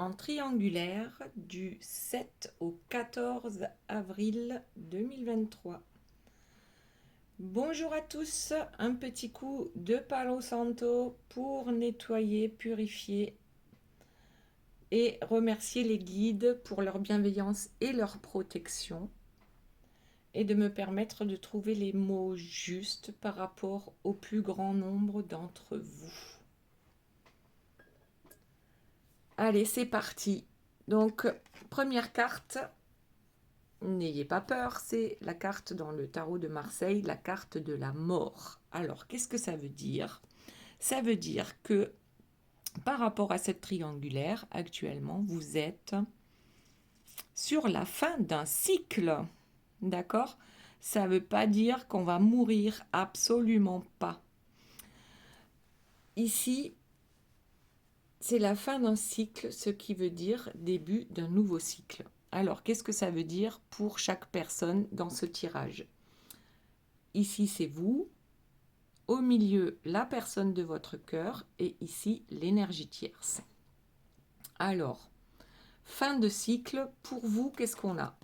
en triangulaire du 7 au 14 avril 2023. Bonjour à tous, un petit coup de Palo Santo pour nettoyer, purifier et remercier les guides pour leur bienveillance et leur protection et de me permettre de trouver les mots justes par rapport au plus grand nombre d'entre vous. Allez, c'est parti. Donc, première carte, n'ayez pas peur, c'est la carte dans le tarot de Marseille, la carte de la mort. Alors, qu'est-ce que ça veut dire? Ça veut dire que par rapport à cette triangulaire, actuellement, vous êtes sur la fin d'un cycle. D'accord? Ça ne veut pas dire qu'on va mourir, absolument pas. Ici, c'est la fin d'un cycle, ce qui veut dire début d'un nouveau cycle. Alors, qu'est-ce que ça veut dire pour chaque personne dans ce tirage? Ici, c'est vous. Au milieu, la personne de votre cœur. Et ici, l'énergie tierce. Alors, fin de cycle, pour vous, qu'est-ce qu'on a?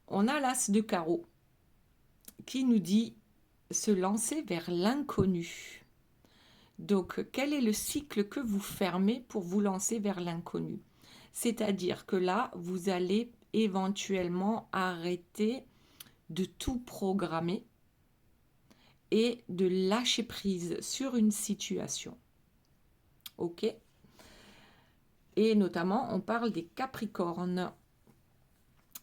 On a l'as de carreau qui nous dit se lancer vers l'inconnu. Donc, quel est le cycle que vous fermez pour vous lancer vers l'inconnu? C'est-à-dire que là, vous allez éventuellement arrêter de tout programmer et de lâcher prise sur une situation. Ok? Et notamment, on parle des Capricornes.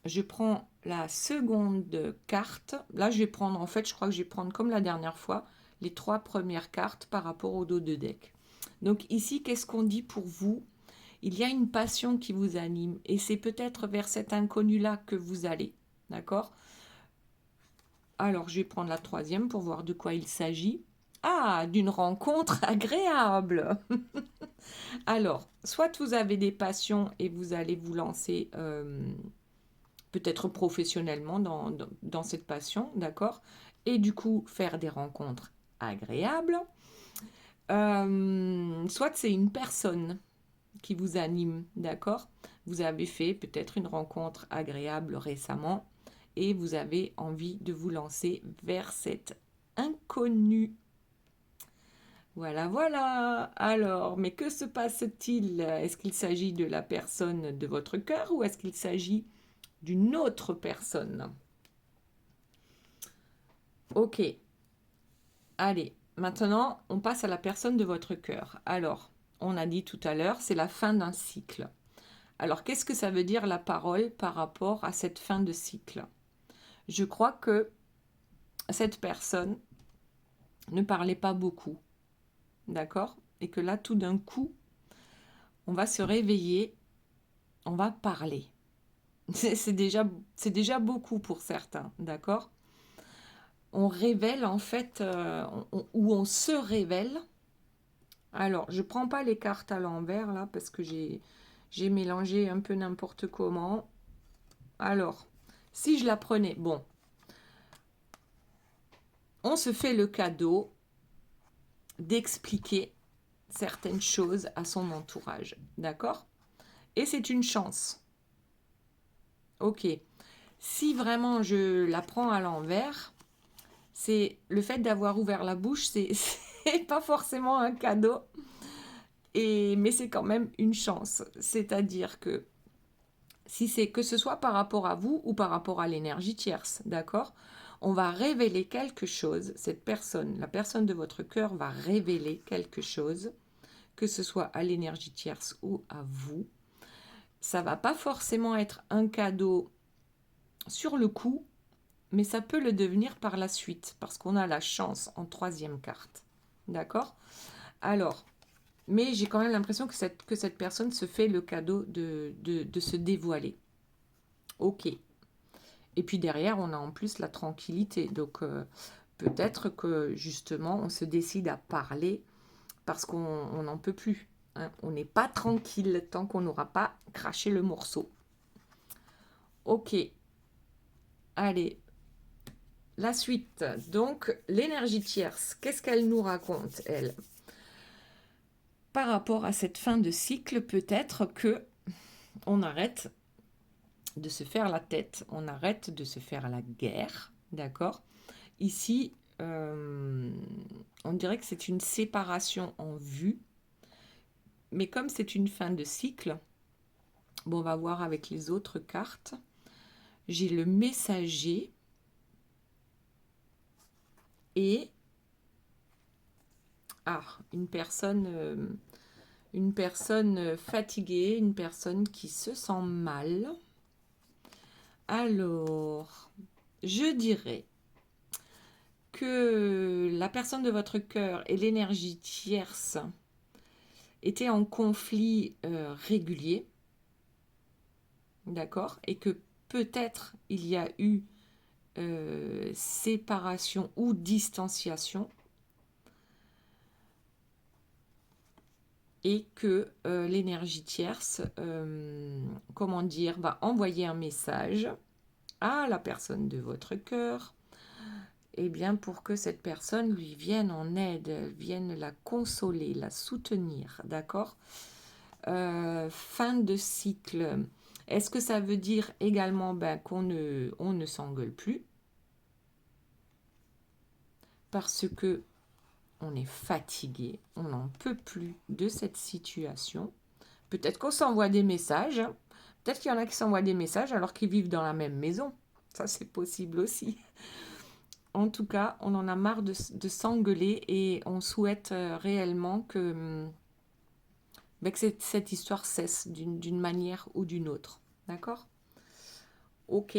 Je prends la seconde carte. Là, je vais prendre, en fait, je crois que je vais prendre comme la dernière fois, les 3 premières cartes par rapport au dos de deck. Donc ici, qu'est-ce qu'on dit pour vous? Il y a une passion qui vous anime et c'est peut-être vers cet inconnu-là que vous allez. D'accord? Alors, je vais prendre la 3e pour voir de quoi il s'agit. Ah, d'une rencontre agréable. Alors, soit vous avez des passions et vous allez vous lancer peut-être professionnellement dans cette passion, d'accord? Et du coup, faire des rencontres agréables. Soit c'est une personne qui vous anime, d'accord? Vous avez fait peut-être une rencontre agréable récemment et vous avez envie de vous lancer vers cet inconnu. Voilà, voilà. Alors, mais que se passe-t-il? Est-ce qu'il s'agit de la personne de votre cœur ou est-ce qu'il s'agit d'une autre personne? Ok. Allez, maintenant, on passe à la personne de votre cœur. Alors, on a dit tout à l'heure, c'est la fin d'un cycle. Alors, qu'est-ce que ça veut dire la parole par rapport à cette fin de cycle? Je crois que cette personne ne parlait pas beaucoup, d'accord? Et que là, tout d'un coup, on va se réveiller, on va parler. C'est déjà beaucoup pour certains, d'accord? On révèle en fait, ou on se révèle. Alors, je ne prends pas les cartes à l'envers là parce que j'ai mélangé un peu n'importe comment. Alors, si je la prenais, bon, on se fait le cadeau d'expliquer certaines choses à son entourage, d'accord? Et c'est une chance. Ok. Si vraiment je la prends à l'envers, c'est le fait d'avoir ouvert la bouche, c'est pas forcément un cadeau, mais c'est quand même une chance. C'est-à-dire que si c'est que ce soit par rapport à vous ou par rapport à l'énergie tierce, d'accord? On va révéler quelque chose, cette personne, la personne de votre cœur va révéler quelque chose, que ce soit à l'énergie tierce ou à vous. Ça va pas forcément être un cadeau sur le coup, mais ça peut le devenir par la suite, parce qu'on a la chance en 3e carte. D'accord? Alors, mais j'ai quand même l'impression que cette personne se fait le cadeau de se dévoiler. Ok. Et puis derrière, on a en plus la tranquillité. Donc, peut-être que justement, on se décide à parler parce qu'on n'en peut plus. Hein. On n'est pas tranquille tant qu'on n'aura pas craché le morceau. Ok. Allez. La suite. Donc, l'énergie tierce, qu'est-ce qu'elle nous raconte, elle? Par rapport à cette fin de cycle, peut-être que on arrête de se faire la tête, on arrête de se faire la guerre, d'accord? Ici, on dirait que c'est une séparation en vue, mais comme c'est une fin de cycle, bon, on va voir avec les autres cartes. J'ai le messager et une personne fatiguée, une personne qui se sent mal. Alors, je dirais que la personne de votre cœur et l'énergie tierce étaient en conflit régulier, d'accord? Et que peut-être il y a eu séparation ou distanciation, et que l'énergie tierce, comment dire, va envoyer un message à la personne de votre cœur, et bien pour que cette personne lui vienne en aide, vienne la consoler, la soutenir, d'accord? Fin de cycle. Est-ce que ça veut dire également qu'on ne s'engueule plus? Parce que on est fatigué, on n'en peut plus de cette situation. Peut-être qu'on s'envoie des messages. Peut-être qu'il y en a qui s'envoient des messages alors qu'ils vivent dans la même maison. Ça, c'est possible aussi. En tout cas, on en a marre de s'engueuler et on souhaite réellement que cette histoire cesse d'une manière ou d'une autre. D'accord? Ok.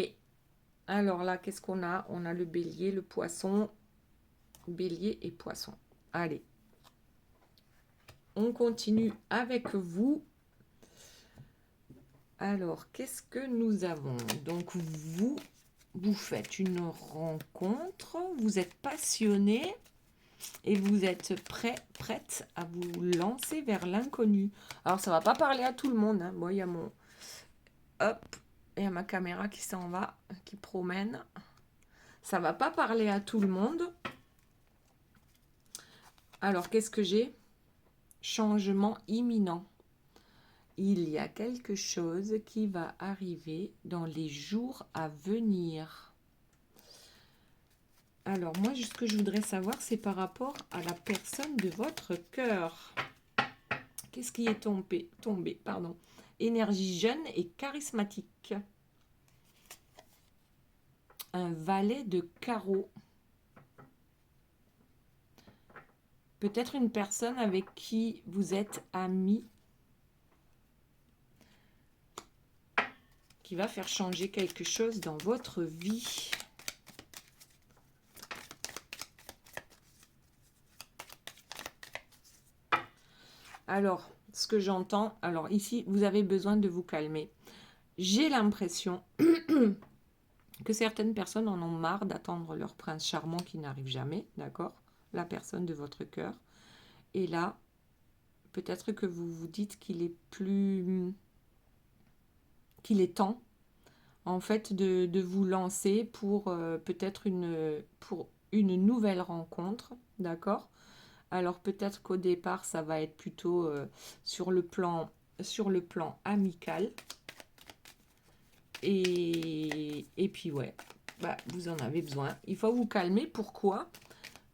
Alors là, qu'est-ce qu'on a? On a le bélier, le poisson. Bélier et poisson. Allez. On continue avec vous. Alors, qu'est-ce que nous avons? Donc, vous faites une rencontre, vous êtes passionné et vous êtes prête à vous lancer vers l'inconnu. Alors, ça va pas parler à tout le monde. Hein. Bon, il y a mon... Hop, il y a ma caméra qui s'en va, qui promène. Ça va pas parler à tout le monde. Alors, qu'est-ce que j'ai? Changement imminent. Il y a quelque chose qui va arriver dans les jours à venir. Alors, moi, ce que je voudrais savoir, c'est par rapport à la personne de votre cœur. Qu'est-ce qui est tombé? Pardon. Énergie jeune et charismatique. Un valet de carreaux. Peut-être une personne avec qui vous êtes amis, qui va faire changer quelque chose dans votre vie. Alors, ce que j'entends, alors ici, vous avez besoin de vous calmer. J'ai l'impression que certaines personnes en ont marre d'attendre leur prince charmant qui n'arrive jamais, d'accord? La personne de votre cœur. Et là, peut-être que vous vous dites qu'il est temps, en fait, de vous lancer pour peut-être une nouvelle rencontre, d'accord? Alors peut-être qu'au départ, ça va être plutôt sur le plan amical. Et puis ouais, vous en avez besoin. Il faut vous calmer. Pourquoi?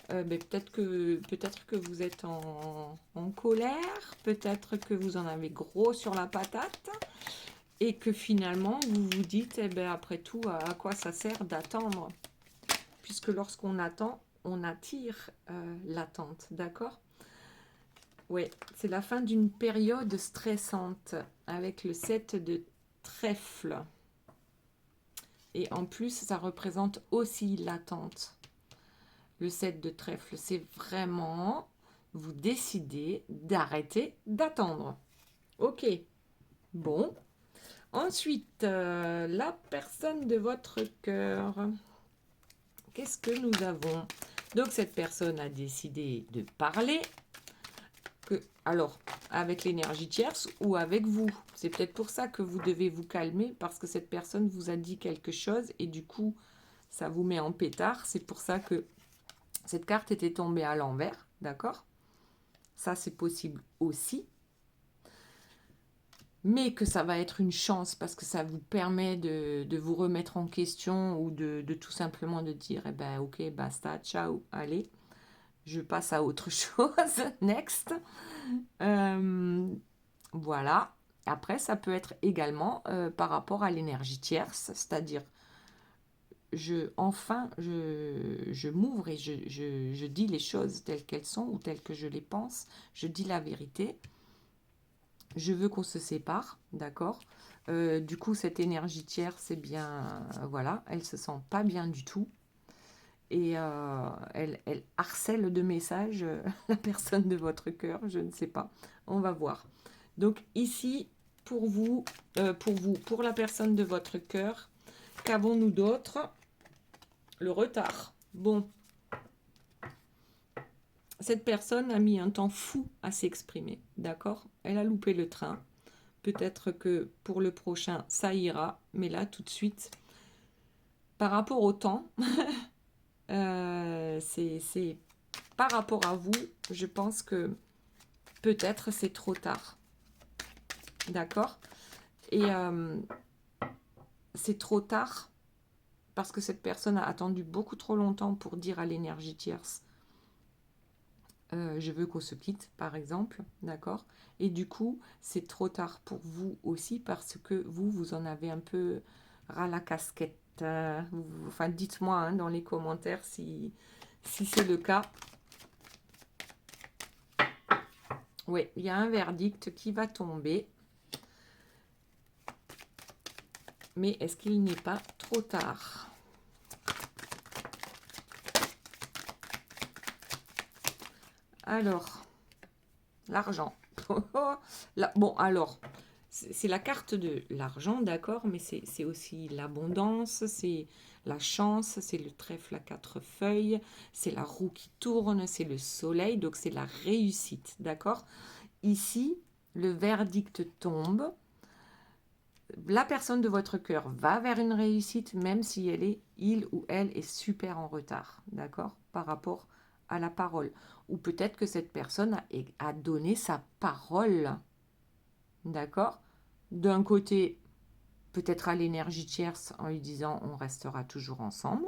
Peut-être que vous êtes en colère, peut-être que vous en avez gros sur la patate, et que finalement vous vous dites, après tout, à quoi ça sert d'attendre? Puisque lorsqu'on attend, on attire l'attente, d'accord? Oui, c'est la fin d'une période stressante avec le 7 de trèfle. Et en plus, ça représente aussi l'attente. Le 7 de trèfle, c'est vraiment vous décidez d'arrêter d'attendre. Ok, bon. Ensuite, la personne de votre cœur. Qu'est-ce que nous avons? Donc, cette personne a décidé de parler. Alors, avec l'énergie tierce ou avec vous. C'est peut-être pour ça que vous devez vous calmer, parce que cette personne vous a dit quelque chose et du coup, ça vous met en pétard. C'est pour ça que cette carte était tombée à l'envers, d'accord? Ça, c'est possible aussi. mais que ça va être une chance parce que ça vous permet de vous remettre en question ou de tout simplement de dire, eh ben ok, basta, ciao, allez, je passe à autre chose, next. Voilà. Après, ça peut être également par rapport à l'énergie tierce, c'est-à-dire je m'ouvre et je dis les choses telles qu'elles sont ou telles que je les pense. Je dis la vérité. Je veux qu'on se sépare, d'accord. Du coup, cette énergie tierce, c'est bien, voilà, elle se sent pas bien du tout. Et elle harcèle de messages la personne de votre cœur, je ne sais pas. On va voir. Donc ici, pour la personne de votre cœur, qu'avons-nous d'autre? Le retard. Bon, cette personne a mis un temps fou à s'exprimer, d'accord? Elle a loupé le train. Peut-être que pour le prochain, ça ira, mais là, tout de suite, par rapport au temps, c'est par rapport à vous, je pense que peut-être c'est trop tard, d'accord? Et c'est trop tard parce que cette personne a attendu beaucoup trop longtemps pour dire à l'énergie tierce je veux qu'on se quitte, par exemple, d'accord? Et du coup, c'est trop tard pour vous aussi parce que vous en avez un peu ras la casquette. Enfin, dites-moi hein, dans les commentaires si c'est le cas. Oui, il y a un verdict qui va tomber. Mais est-ce qu'il n'est pas trop tard? Alors, l'argent. Bon, alors, c'est la carte de l'argent, d'accord, mais c'est aussi l'abondance, c'est la chance, c'est le trèfle à 4 feuilles, c'est la roue qui tourne, c'est le soleil, donc c'est la réussite, d'accord. Ici, le verdict tombe. La personne de votre cœur va vers une réussite, même si il ou elle est super en retard, d'accord, par rapport à la parole. Ou peut-être que cette personne a donné sa parole, d'accord. D'un côté, peut-être à l'énergie tierce en lui disant on restera toujours ensemble.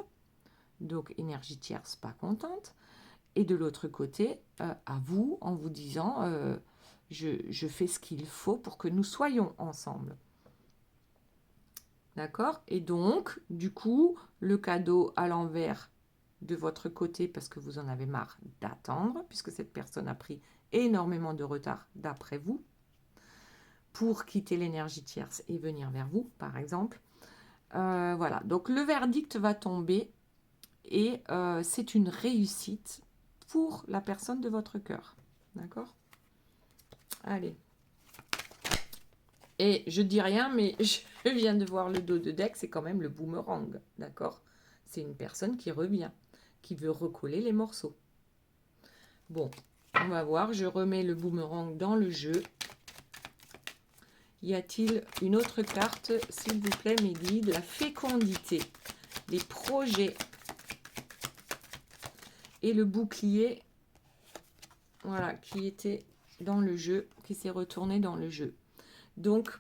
Donc énergie tierce pas contente. Et de l'autre côté, à vous en vous disant je fais ce qu'il faut pour que nous soyons ensemble. D'accord? Et donc, du coup, le cadeau à l'envers de votre côté parce que vous en avez marre d'attendre, puisque cette personne a pris énormément de retard d'après vous, pour quitter l'énergie tierce et venir vers vous, par exemple. Voilà, donc le verdict va tomber et c'est une réussite pour la personne de votre cœur. D'accord? Allez. Et je dis rien, mais je viens de voir le dos de deck, c'est quand même le boomerang, d'accord? C'est une personne qui revient, qui veut recoller les morceaux. Bon, on va voir, je remets le boomerang dans le jeu. Y a-t-il une autre carte, s'il vous plaît, mes guides? La fécondité, les projets et le bouclier, voilà, qui était dans le jeu, qui s'est retourné dans le jeu. Donc,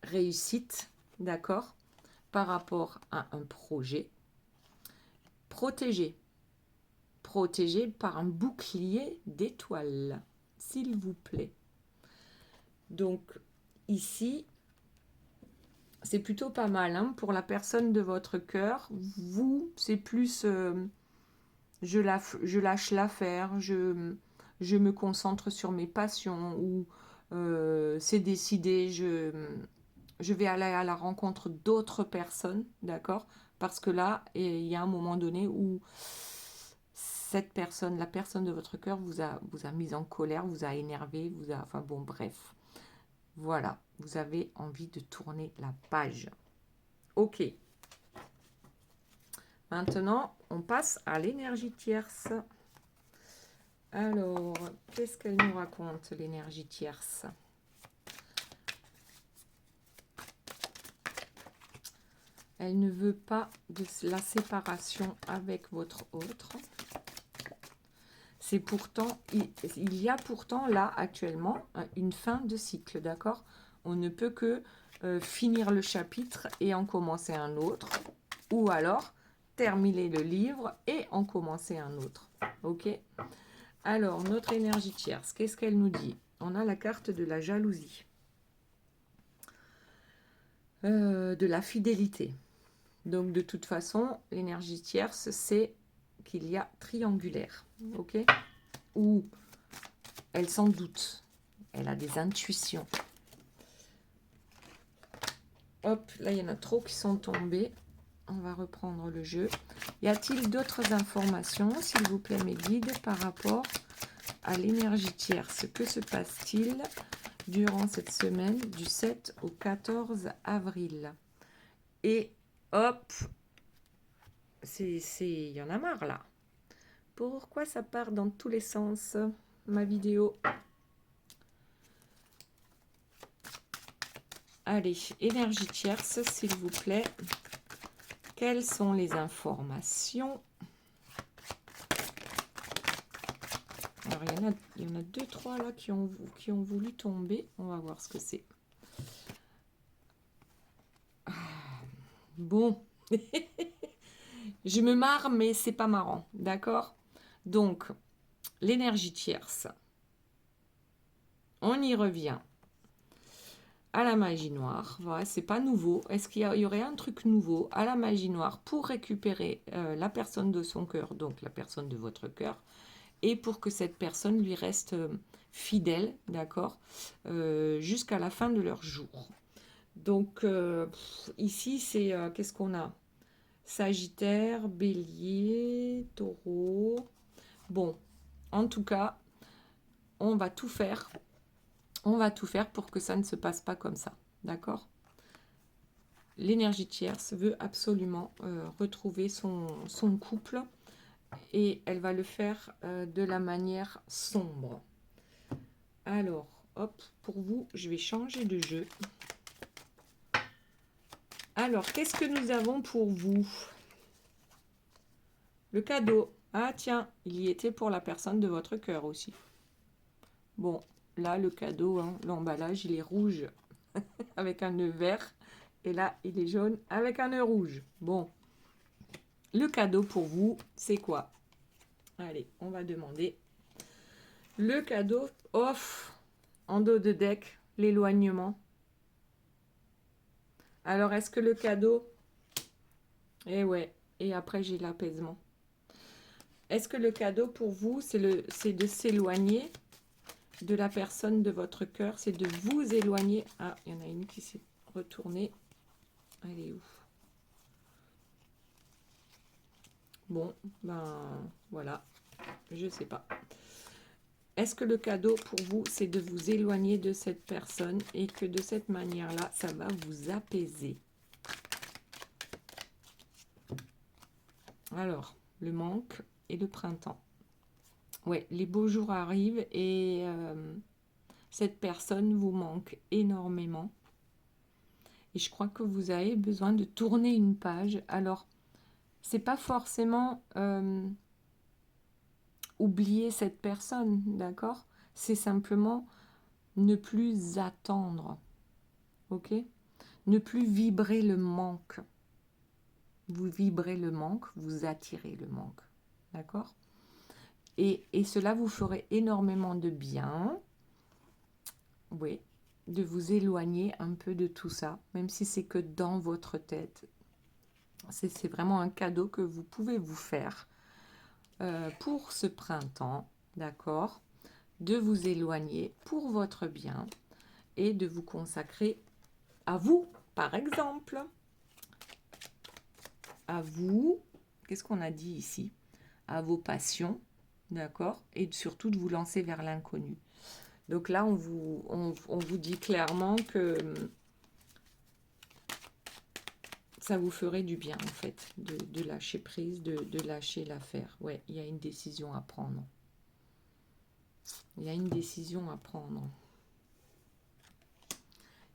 réussite, d'accord, par rapport à un projet. Protégé. Protégé par un bouclier d'étoiles, s'il vous plaît. Donc, ici, c'est plutôt pas mal hein, pour la personne de votre cœur. Vous, c'est plus je lâche l'affaire, je me concentre sur mes passions ou c'est décidé, je vais aller à la rencontre d'autres personnes, d'accord? Parce que là, il y a un moment donné où cette personne, la personne de votre cœur, vous a mis en colère, vous a énervé, enfin bon, bref. Voilà, vous avez envie de tourner la page. Ok. Maintenant, on passe à l'énergie tierce. Alors, qu'est-ce qu'elle nous raconte, l'énergie tierce? Elle ne veut pas de la séparation avec votre autre. C'est pourtant, il y a pourtant là actuellement une fin de cycle, d'accord? On ne peut que finir le chapitre et en commencer un autre. Ou alors, terminer le livre et en commencer un autre. Ok? Alors, notre énergie tierce, qu'est-ce qu'elle nous dit? On a la carte de la jalousie. De la fidélité. Donc, de toute façon, l'énergie tierce, c'est qu'il y a triangulaire. Ok? Ou elle s'en doute. Elle a des intuitions. Hop, là, il y en a trop qui sont tombés. On va reprendre le jeu. Y a-t-il d'autres informations, s'il vous plaît, mes guides, par rapport à l'énergie tierce? Que se passe-t-il durant cette semaine du 7 au 14 avril? Et hop, il y en a marre là. Pourquoi ça part dans tous les sens, ma vidéo? Allez, énergie tierce, s'il vous plaît. Quelles sont les informations? Alors, il y en a 2, 3 là qui ont voulu tomber. On va voir ce que c'est. Bon. Je me marre, mais c'est pas marrant. D'accord? Donc, l'énergie tierce. On y revient. À la magie noire. Voilà, c'est pas nouveau. Est-ce qu'il y aurait un truc nouveau à la magie noire pour récupérer la personne de son cœur, donc la personne de votre cœur, et pour que cette personne lui reste fidèle, d'accord, jusqu'à la fin de leur jour. Donc, ici, c'est qu'est-ce qu'on a? Sagittaire, Bélier, Taureau. Bon, en tout cas, on va tout faire. On va tout faire pour que ça ne se passe pas comme ça. D'accord? L'énergie tierce veut absolument retrouver son couple et elle va le faire de la manière sombre. Alors, hop, pour vous, je vais changer de jeu. Alors, qu'est-ce que nous avons pour vous? Le cadeau. Ah tiens, il y était pour la personne de votre cœur aussi. Bon, là, le cadeau, hein, l'emballage, il est rouge avec un nœud vert. Et là, il est jaune avec un nœud rouge. Bon, le cadeau pour vous, c'est quoi? Allez, on va demander. Le cadeau, off, en dos de deck, l'éloignement. Alors, est-ce que le cadeau... Eh ouais, et après, j'ai l'apaisement. Est-ce que le cadeau pour vous, c'est de s'éloigner de la personne de votre cœur? C'est de vous éloigner... Ah, il y en a une qui s'est retournée. Elle est où? Bon, ben voilà, je sais pas. Est-ce que le cadeau pour vous, c'est de vous éloigner de cette personne et que de cette manière-là, ça va vous apaiser? Alors, le manque et le printemps. Ouais, les beaux jours arrivent et cette personne vous manque énormément. Et je crois que vous avez besoin de tourner une page. Alors, c'est pas forcément oublier cette personne, d'accord? C'est simplement ne plus attendre, ok? Ne plus vibrer le manque. Vous vibrez le manque, vous attirez le manque, d'accord? Et cela vous ferait énormément de bien, oui, de vous éloigner un peu de tout ça, même si c'est que dans votre tête. C'est vraiment un cadeau que vous pouvez vous faire pour ce printemps, d'accord? De vous éloigner pour votre bien et de vous consacrer à vous, par exemple. À vous, qu'est-ce qu'on a dit ici? À vos passions, d'accord? Et surtout de vous lancer vers l'inconnu. Donc là, on vous dit clairement que ça vous ferait du bien, en fait, de lâcher prise, de lâcher l'affaire. Ouais, il y a une décision à prendre. Il y a une décision à prendre.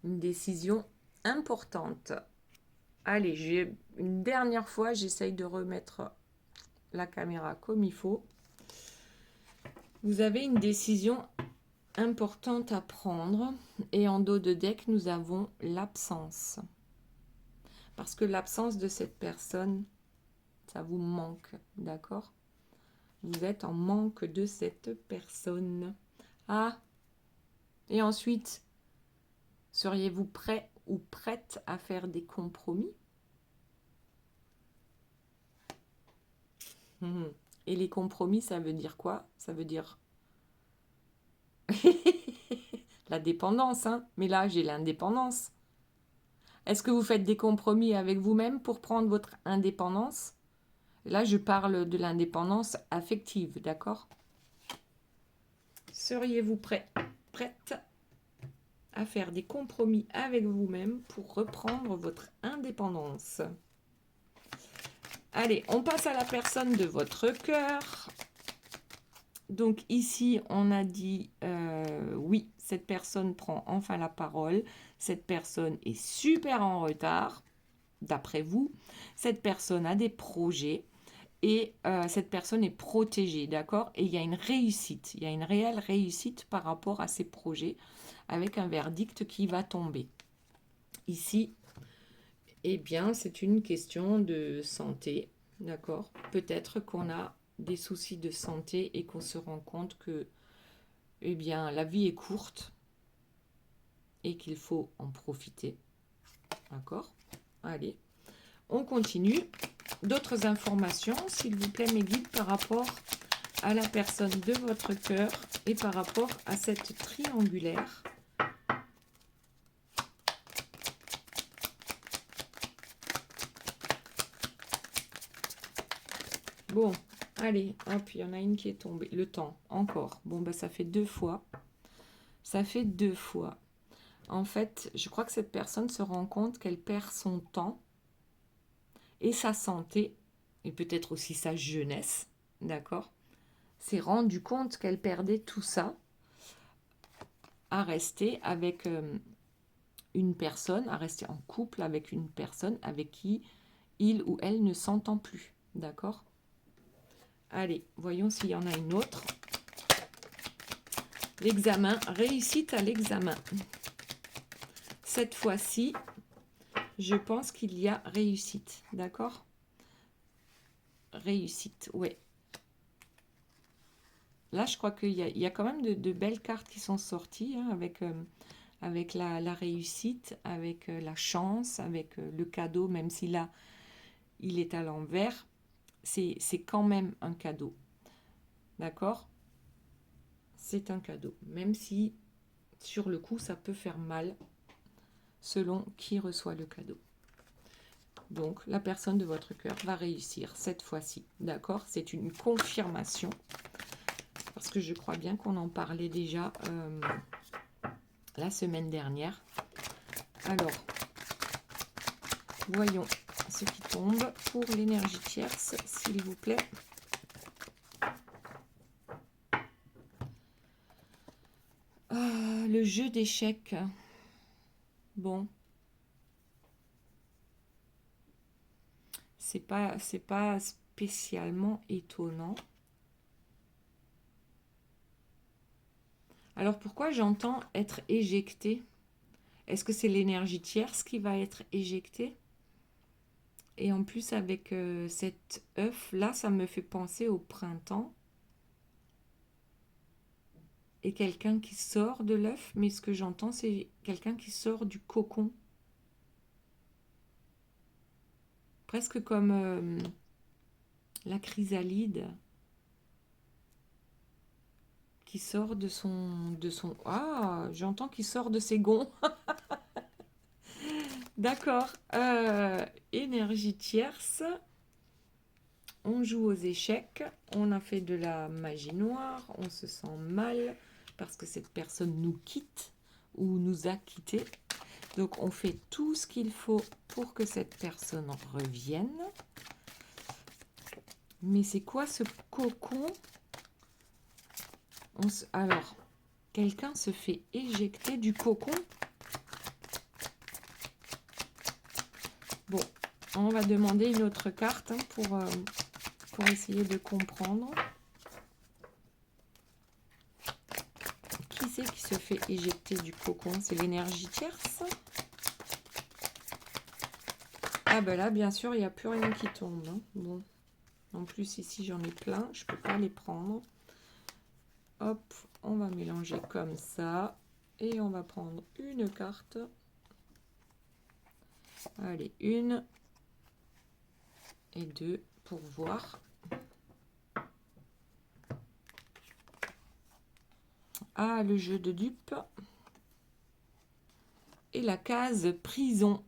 Une décision importante. Allez, une dernière fois, j'essaye de remettre la caméra comme il faut. Vous avez une décision importante à prendre. Et en dos de deck, nous avons l'absence. Parce que l'absence de cette personne, ça vous manque, d'accord? Vous êtes en manque de cette personne. Ah, et ensuite, seriez-vous prêt ou prête à faire des compromis? Et les compromis, ça veut dire quoi? Ça veut dire la dépendance, hein? Mais là, j'ai l'indépendance. Est-ce que vous faites des compromis avec vous-même pour prendre votre indépendance? Là, je parle de l'indépendance affective, d'accord? Seriez-vous prête à faire des compromis avec vous-même pour reprendre votre indépendance? Allez, on passe à la personne de votre cœur. Donc ici, on a dit oui, cette personne prend enfin la parole. Cette personne est super en retard, d'après vous. Cette personne a des projets et cette personne est protégée, d'accord? Et il y a une réussite, il y a une réelle réussite par rapport à ces projets avec un verdict qui va tomber. Ici, eh bien, c'est une question de santé, d'accord? Peut-être qu'on a des soucis de santé et qu'on se rend compte que, eh bien, la vie est courte et qu'il faut en profiter, d'accord? Allez, on continue. D'autres informations, s'il vous plaît, mes guides, par rapport à la personne de votre cœur et par rapport à cette triangulaire. Bon, allez, hop, il y en a une qui est tombée. Le temps, encore. Bon, bah, ça fait 2 fois. Ça fait 2 fois. En fait, je crois que cette personne se rend compte qu'elle perd son temps et sa santé, et peut-être aussi sa jeunesse, d'accord? S'est rendu compte qu'elle perdait tout ça à rester avec une personne, à rester en couple avec une personne avec qui il ou elle ne s'entend plus, d'accord? Allez, voyons s'il y en a une autre. L'examen, réussite à l'examen. Cette fois-ci, je pense qu'il y a réussite, d'accord? Réussite, ouais. Là, je crois qu'il y a quand même de belles cartes qui sont sorties, hein, avec la réussite, avec la chance, avec le cadeau, même si là, il est à l'envers. C'est quand même un cadeau, d'accord? C'est un cadeau, même si sur le coup, ça peut faire mal selon qui reçoit le cadeau. Donc, la personne de votre cœur va réussir cette fois-ci, d'accord? C'est une confirmation, parce que je crois bien qu'on en parlait déjà la semaine dernière. Alors, voyons ce qui tombe pour l'énergie tierce, s'il vous plaît. Le jeu d'échecs. Bon. C'est pas spécialement étonnant. Alors pourquoi j'entends être éjecté? Est-ce que c'est l'énergie tierce qui va être éjectée? Et en plus avec cet œuf là, ça me fait penser au printemps. Et quelqu'un qui sort de l'œuf, mais ce que j'entends c'est quelqu'un qui sort du cocon. Presque comme la chrysalide qui sort de son... Ah, j'entends qu'il sort de ses gonds. D'accord. Énergie tierce. On joue aux échecs. On a fait de la magie noire. On se sent mal parce que cette personne nous quitte ou nous a quittés. Donc, on fait tout ce qu'il faut pour que cette personne revienne. Mais c'est quoi ce cocon? Alors, quelqu'un se fait éjecter du cocon. Bon, on va demander une autre carte, hein, pour essayer de comprendre. Qui c'est éjecter du cocon? C'est l'énergie tierce. Ah ben là, bien sûr, il n'y a plus rien qui tombe. Hein. Bon. En plus, ici, j'en ai plein. Je ne peux pas les prendre. Hop, on va mélanger comme ça. Et on va prendre une carte. Allez, 1 et 2 pour voir. Ah, le jeu de dupes. Et la case prison.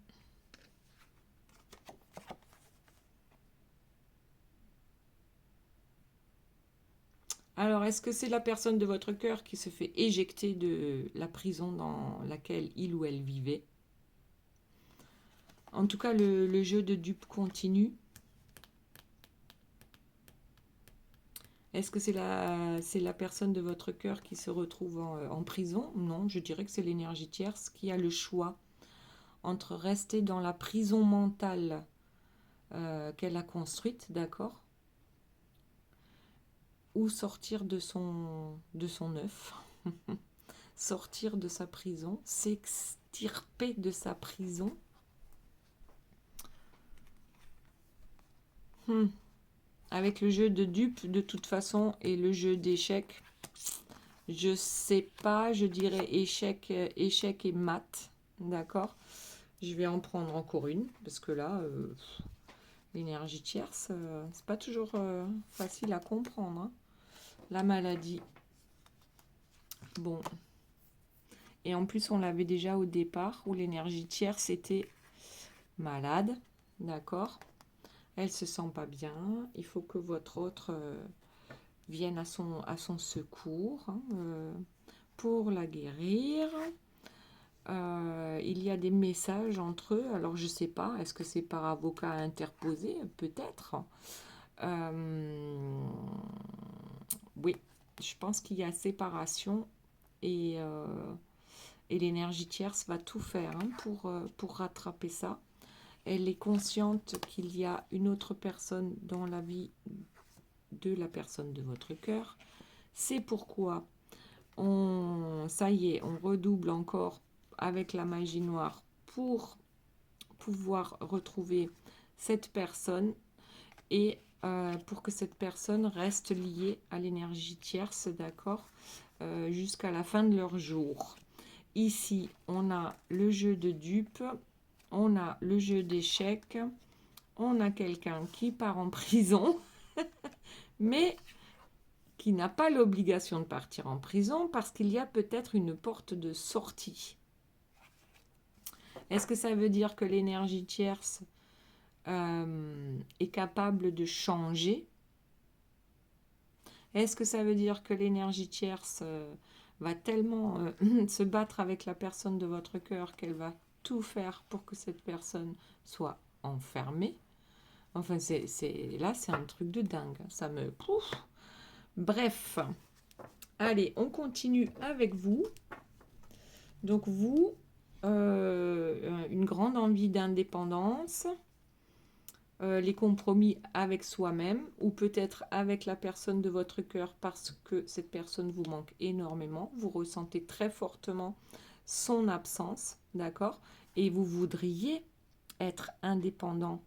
Alors, est-ce que c'est la personne de votre cœur qui se fait éjecter de la prison dans laquelle il ou elle vivait? En tout cas, le jeu de dupes continue. Est-ce que c'est la personne de votre cœur qui se retrouve en prison? Non, je dirais que c'est l'énergie tierce qui a le choix entre rester dans la prison mentale qu'elle a construite, d'accord? Ou sortir de son œuf, sortir de sa prison, s'extirper de sa prison. Avec le jeu de dupes, de toute façon, et le jeu d'échecs, je sais pas, je dirais échec et mat, d'accord? Je vais en prendre encore une, parce que là, l'énergie tierce, c'est pas toujours facile à comprendre. Hein. La maladie. Bon. Et en plus, on l'avait déjà au départ, où l'énergie tierce était malade, d'accord? Elle se sent pas bien. Il faut que votre autre vienne à son secours hein, pour la guérir. Il y a des messages entre eux. Alors, je sais pas. Est-ce que c'est par avocat interposé? Peut-être. Oui, je pense qu'il y a séparation et l'énergie tierce va tout faire hein, pour rattraper ça. Elle est consciente qu'il y a une autre personne dans la vie de la personne de votre cœur. C'est pourquoi ça y est, on redouble encore avec la magie noire pour pouvoir retrouver cette personne et pour que cette personne reste liée à l'énergie tierce, d'accord, jusqu'à la fin de leur jour. Ici, on a le jeu de dupes, on a le jeu d'échecs, on a quelqu'un qui part en prison, mais qui n'a pas l'obligation de partir en prison parce qu'il y a peut-être une porte de sortie. Est-ce que ça veut dire que l'énergie tierce est capable de changer? Est-ce que ça veut dire que l'énergie tierce va tellement se battre avec la personne de votre cœur qu'elle va tout faire pour que cette personne soit enfermée? Enfin, là, c'est un truc de dingue. Ça me... Pouf. Bref. Allez, on continue avec vous. Donc, vous, une grande envie d'indépendance, les compromis avec soi-même ou peut-être avec la personne de votre cœur parce que cette personne vous manque énormément. Vous ressentez très fortement son absence, d'accord? Et vous voudriez être indépendant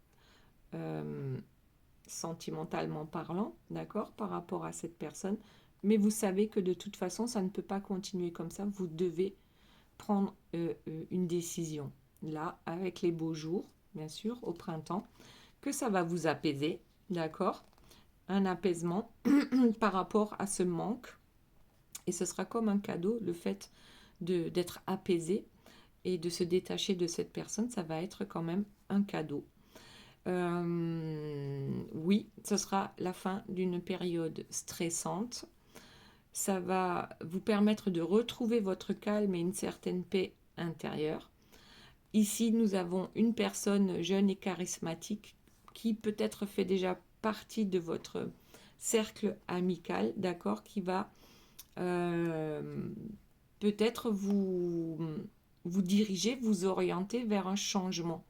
sentimentalement parlant, d'accord, par rapport à cette personne, mais vous savez que de toute façon, ça ne peut pas continuer comme ça. Vous devez prendre une décision. Là, avec les beaux jours, bien sûr, au printemps, que ça va vous apaiser, d'accord? Un apaisement par rapport à ce manque. Et ce sera comme un cadeau, le fait d'être apaisé et de se détacher de cette personne, ça va être quand même un cadeau. Oui, ce sera la fin d'une période stressante. Ça va vous permettre de retrouver votre calme et une certaine paix intérieure. Ici, nous avons une personne jeune et charismatique qui peut-être fait déjà partie de votre cercle amical, d'accord, qui va peut-être vous diriger, vous orienter vers un changement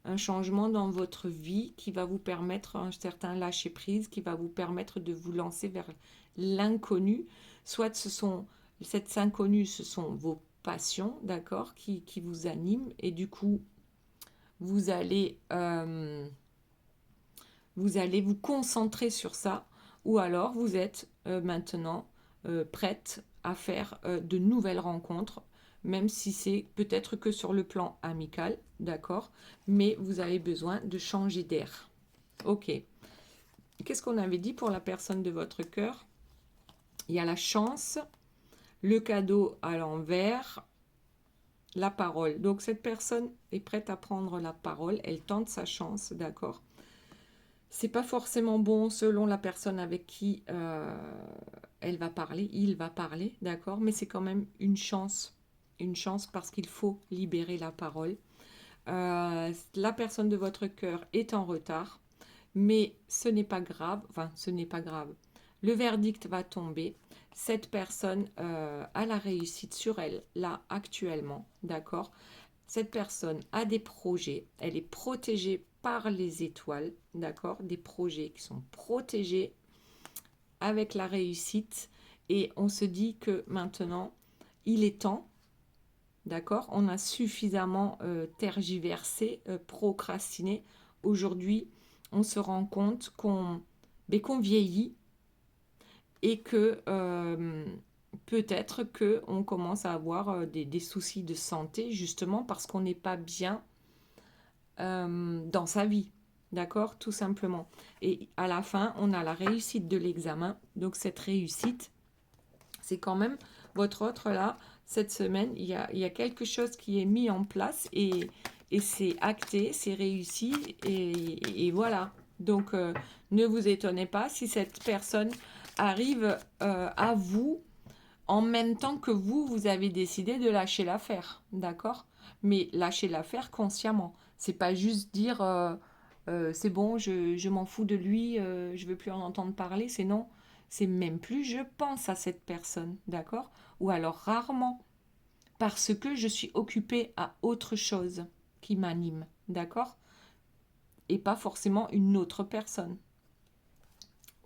dans votre vie qui va vous permettre un certain lâcher-prise, qui va vous permettre de vous lancer vers l'inconnu. Soit ce sont Cette inconnue, ce sont vos passions, d'accord, qui vous animent. Et du coup, vous allez, vous concentrer sur ça. Ou alors, vous êtes maintenant prête à faire de nouvelles rencontres, même si c'est peut-être que sur le plan amical, d'accord, mais vous avez besoin de changer d'air. Ok. Qu'est-ce qu'on avait dit pour la personne de votre cœur? Il y a la chance, le cadeau à l'envers, la parole. Donc cette personne est prête à prendre la parole, elle tente sa chance, d'accord. C'est pas forcément bon selon la personne avec qui elle va parler, il va parler, d'accord, mais c'est quand même une chance parce qu'il faut libérer la parole. La personne de votre cœur est en retard, mais ce n'est pas grave, enfin ce n'est pas grave. Le verdict va tomber. Cette personne a la réussite sur elle, là, actuellement, d'accord. Cette personne a des projets, elle est protégée par les étoiles, d'accord. Des projets qui sont protégés avec la réussite. Et on se dit que maintenant, il est temps, d'accord. On a suffisamment tergiversé, procrastiné. Aujourd'hui, on se rend compte qu'on vieillit et que peut-être qu'on commence à avoir des soucis de santé justement parce qu'on n'est pas bien dans sa vie. D'accord? Tout simplement. Et à la fin, on a la réussite de l'examen. Donc cette réussite, c'est quand même votre autre là. Cette semaine, il y a quelque chose qui est mis en place et c'est acté, c'est réussi et voilà. Donc ne vous étonnez pas si cette personne arrive à vous en même temps que vous avez décidé de lâcher l'affaire, d'accord? Mais lâcher l'affaire consciemment. C'est pas juste dire c'est bon, je m'en fous de lui, je veux plus en entendre parler. C'est non, c'est même plus je pense à cette personne, d'accord? Ou alors rarement, parce que je suis occupée à autre chose qui m'anime, d'accord? Et pas forcément une autre personne.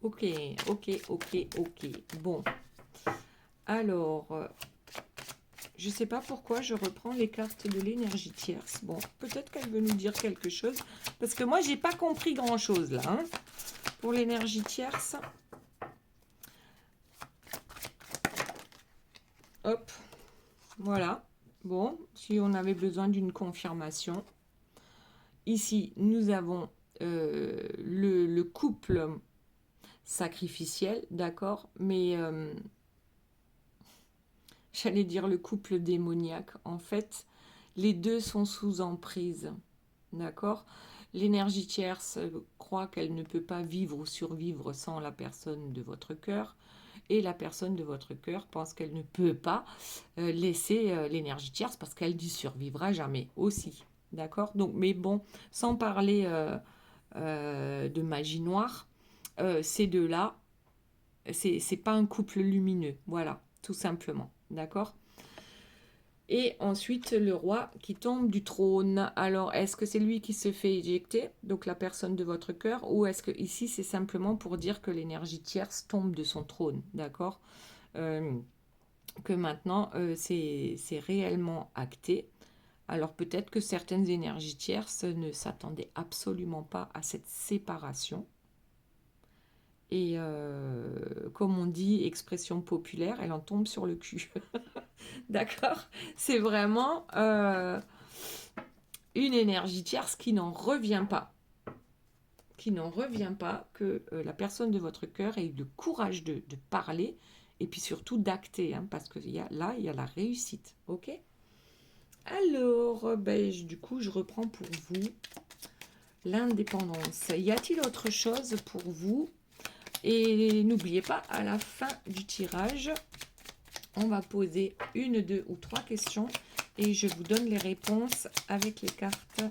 Ok, ok, ok, ok. Bon. Alors, je ne sais pas pourquoi je reprends les cartes de l'énergie tierce. Bon, peut-être qu'elle veut nous dire quelque chose. Parce que moi, j'ai pas compris grand-chose là. Hein, pour l'énergie tierce. Hop. Voilà. Bon, si on avait besoin d'une confirmation. Ici, nous avons le couple sacrificiel, d'accord, mais j'allais dire le couple démoniaque. En fait, les deux sont sous emprise, d'accord. L'énergie tierce croit qu'elle ne peut pas vivre ou survivre sans la personne de votre cœur. Et la personne de votre cœur pense qu'elle ne peut pas laisser l'énergie tierce parce qu'elle n'y survivra jamais aussi. D'accord. Donc, mais bon, sans parler de magie noire, ces deux-là, c'est pas un couple lumineux. Voilà, tout simplement. D'accord. Et ensuite, le roi qui tombe du trône. Alors, est-ce que c'est lui qui se fait éjecter, donc la personne de votre cœur, ou est-ce que ici, c'est simplement pour dire que l'énergie tierce tombe de son trône, d'accord, que maintenant, c'est réellement acté. Alors, peut-être que certaines énergies tierces ne s'attendaient absolument pas à cette séparation. Et comme on dit, expression populaire, elle en tombe sur le cul. D'accord. C'est vraiment une énergie tierce qui n'en revient pas. Qui n'en revient pas que la personne de votre cœur ait eu le courage de parler et puis surtout d'acter. Hein, parce que là, il y a la réussite. Ok. Alors, du coup, je reprends pour vous l'indépendance. Y a-t-il autre chose pour vous? Et n'oubliez pas, à la fin du tirage, on va poser 1, 2 ou 3 questions et je vous donne les réponses avec les cartes.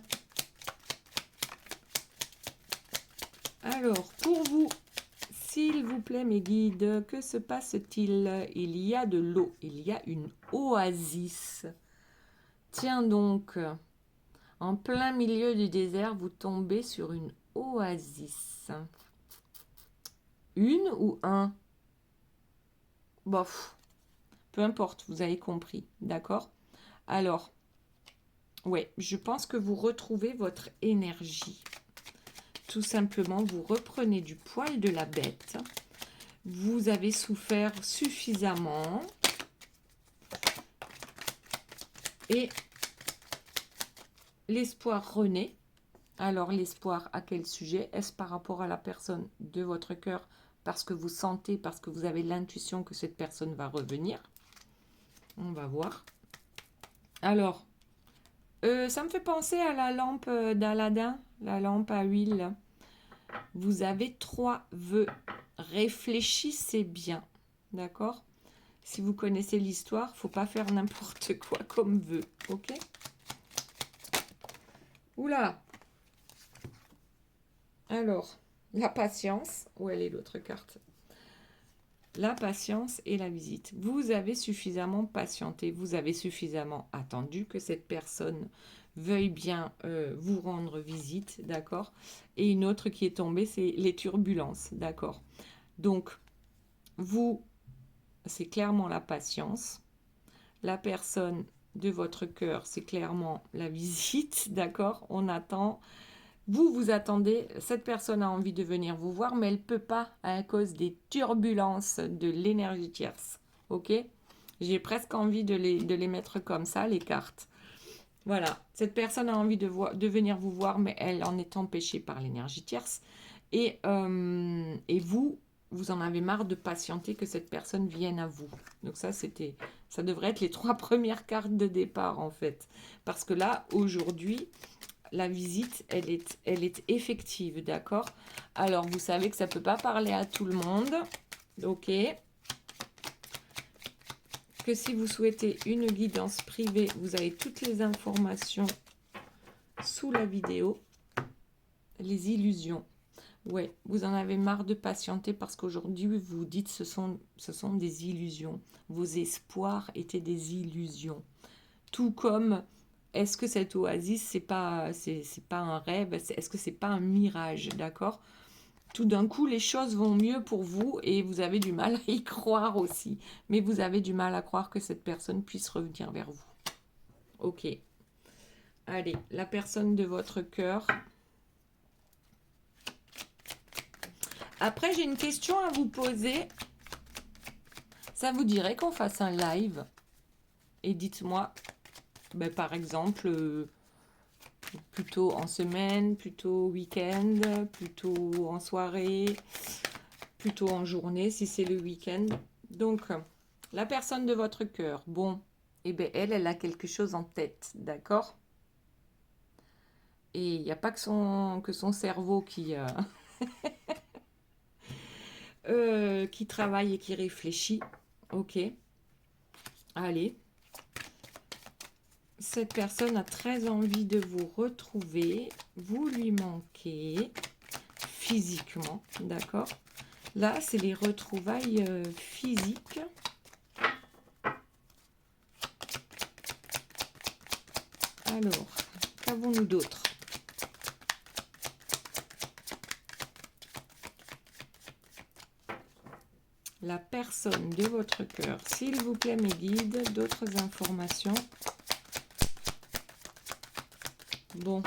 Alors, pour vous, s'il vous plaît, mes guides, que se passe-t-il? Il y a de l'eau, il y a une oasis. Tiens donc, en plein milieu du désert, vous tombez sur une oasis. Une ou un? Bof. Peu importe, vous avez compris, d'accord? Alors, ouais, je pense que vous retrouvez votre énergie. Tout simplement, vous reprenez du poil de la bête. Vous avez souffert suffisamment. Et l'espoir renaît. Alors, l'espoir à quel sujet? Est-ce par rapport à la personne de votre cœur, parce que vous sentez, parce que vous avez l'intuition que cette personne va revenir? On va voir. Alors, ça me fait penser à la lampe d'Aladin, la lampe à huile. Vous avez 3 vœux. Réfléchissez bien, d'accord? Si vous connaissez l'histoire, faut pas faire n'importe quoi comme vœu, ok? Oula! Alors, la patience. Où elle est l'autre carte? La patience et la visite. Vous avez suffisamment patienté, vous avez suffisamment attendu que cette personne veuille bien vous rendre visite, d'accord? Et une autre qui est tombée, c'est les turbulences, d'accord? Donc, vous, c'est clairement la patience. La personne de votre cœur, c'est clairement la visite, d'accord? On attend. Vous attendez, cette personne a envie de venir vous voir, mais elle ne peut pas à cause des turbulences de l'énergie tierce. Ok? J'ai presque envie de les mettre comme ça, les cartes. Voilà, cette personne a envie de venir vous voir, mais elle en est empêchée par l'énergie tierce. Et vous en avez marre de patienter que cette personne vienne à vous. Donc ça devrait être les 3 premières cartes de départ en fait. Parce que là, aujourd'hui, la visite, elle est effective, d'accord? Alors, vous savez que ça ne peut pas parler à tout le monde, ok? Que si vous souhaitez une guidance privée, vous avez toutes les informations sous la vidéo. Les illusions. Ouais, vous en avez marre de patienter parce qu'aujourd'hui, vous dites ce sont des illusions. Vos espoirs étaient des illusions. Tout comme, est-ce que cette oasis, c'est pas un rêve? Est-ce que c'est pas un mirage, d'accord? Tout d'un coup, les choses vont mieux pour vous et vous avez du mal à y croire aussi. Mais vous avez du mal à croire que cette personne puisse revenir vers vous. Ok. Allez, la personne de votre cœur. Après, j'ai une question à vous poser. Ça vous dirait qu'on fasse un live? Et dites-moi, ben, par exemple, plutôt en semaine, plutôt week-end, plutôt en soirée, plutôt en journée si c'est le week-end. Donc, la personne de votre cœur, bon, eh bien, elle a quelque chose en tête, d'accord? Et il n'y a pas que son cerveau qui travaille et qui réfléchit. Ok, allez. Cette personne a très envie de vous retrouver. Vous lui manquez physiquement, d'accord? Là, c'est les retrouvailles physiques. Alors, qu'avons-nous d'autre? La personne de votre cœur, s'il vous plaît, mes guides, d'autres informations. Bon,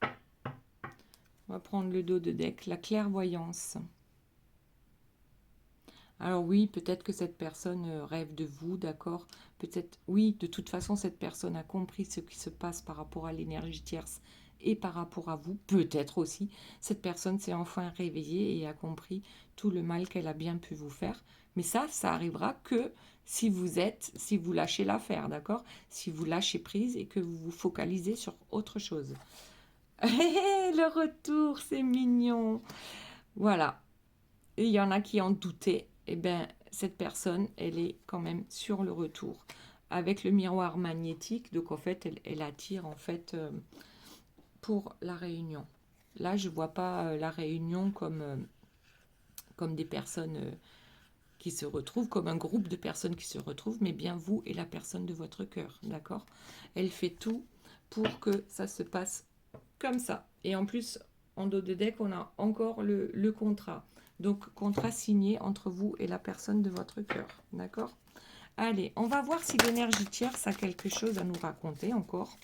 on va prendre le dos de deck, la clairvoyance. Alors oui, peut-être que cette personne rêve de vous, d'accord? Peut-être, oui, de toute façon, cette personne a compris ce qui se passe par rapport à l'énergie tierce et par rapport à vous. Peut-être aussi, cette personne s'est enfin réveillée et a compris tout le mal qu'elle a bien pu vous faire. Mais ça arrivera que si vous lâchez l'affaire, d'accord? Si vous lâchez prise et que vous vous focalisez sur autre chose. Le retour, c'est mignon. Voilà. Et il y en a qui en doutaient. Eh bien, cette personne, elle est quand même sur le retour. Avec le miroir magnétique, donc en fait, elle attire en fait pour la réunion. Là, je ne vois pas la réunion comme des personnes qui se retrouvent, comme un groupe de personnes qui se retrouvent, mais bien vous et la personne de votre cœur, d'accord? Elle fait tout pour que ça se passe comme ça. Et en plus, en dos de deck, on a encore le contrat. Donc, contrat signé entre vous et la personne de votre cœur, d'accord? Allez, on va voir si l'énergie tierce a quelque chose à nous raconter encore.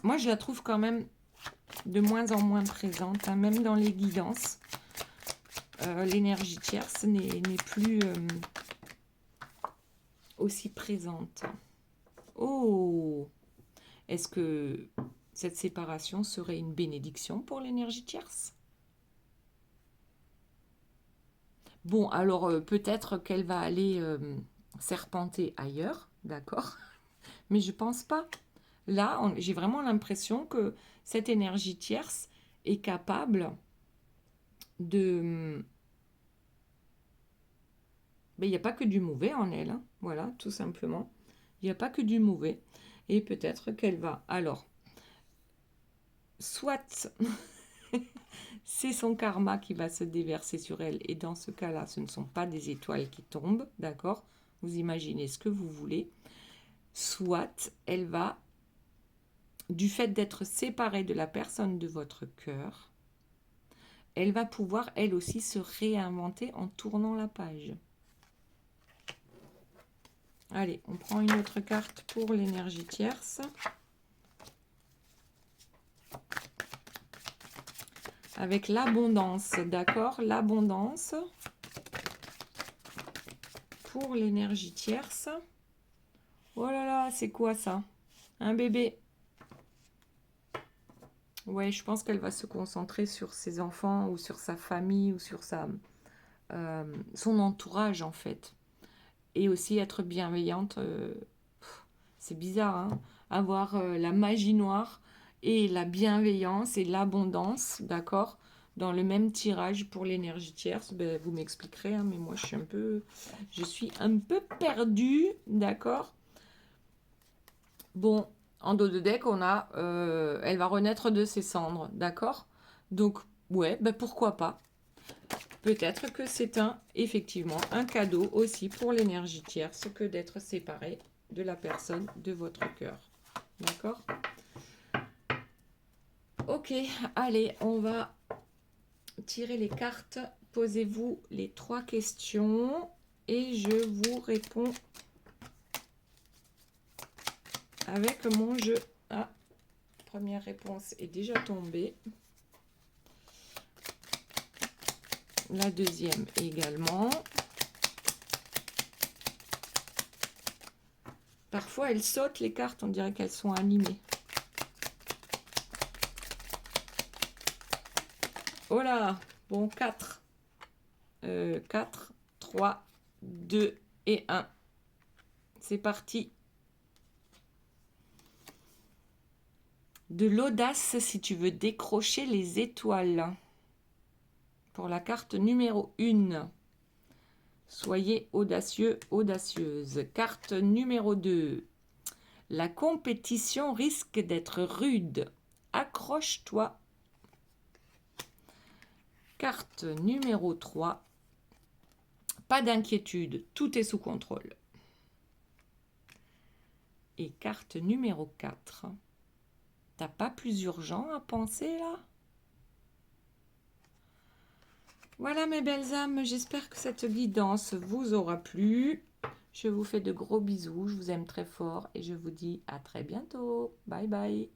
Moi, je la trouve quand même de moins en moins présente, hein, même dans les guidances. L'énergie tierce n'est plus aussi présente. Oh! Est-ce que cette séparation serait une bénédiction pour l'énergie tierce? Bon, alors peut-être qu'elle va aller serpenter ailleurs, d'accord? Mais je pense pas. Là, j'ai vraiment l'impression que cette énergie tierce est capable de... Mais il n'y a pas que du mauvais en elle, hein. Voilà, tout simplement. Il n'y a pas que du mauvais. Et peut-être qu'elle va... Alors, soit c'est son karma qui va se déverser sur elle, et dans ce cas-là, ce ne sont pas des étoiles qui tombent, d'accord? Vous imaginez ce que vous voulez. Soit elle va, du fait d'être séparée de la personne de votre cœur, elle va pouvoir, elle aussi, se réinventer en tournant la page. Allez, on prend une autre carte pour l'énergie tierce. Avec l'abondance, d'accord? L'abondance pour l'énergie tierce. Oh là là, c'est quoi ça? Un bébé. Ouais, je pense qu'elle va se concentrer sur ses enfants ou sur sa famille ou sur son entourage en fait. Et aussi être bienveillante. C'est bizarre, hein? Avoir la magie noire et la bienveillance et l'abondance, d'accord? Dans le même tirage pour l'énergie tierce. Ben, vous m'expliquerez, hein, mais moi je suis un peu perdue, d'accord? Bon, en dos de deck, on a elle va renaître de ses cendres, d'accord? Donc, ouais, ben pourquoi pas? Peut-être que c'est effectivement un cadeau aussi pour l'énergie tierce que d'être séparé de la personne de votre cœur. D'accord? Ok, allez, on va tirer les cartes. Posez-vous les 3 questions et je vous réponds avec mon jeu. Ah, première réponse est déjà tombée. La deuxième également. Parfois, elles sautent les cartes, on dirait qu'elles sont animées. Oh là, bon, 4. 4, 3, 2 et 1. C'est parti. De l'audace si tu veux décrocher les étoiles. Pour la carte numéro 1. Soyez audacieux, audacieuse. Carte numéro 2. La compétition risque d'être rude. Accroche-toi. Carte numéro 3. Pas d'inquiétude, tout est sous contrôle. Et carte numéro 4. T'as pas plus urgent à penser là? Voilà mes belles âmes, j'espère que cette guidance vous aura plu. Je vous fais de gros bisous, je vous aime très fort et je vous dis à très bientôt. Bye bye.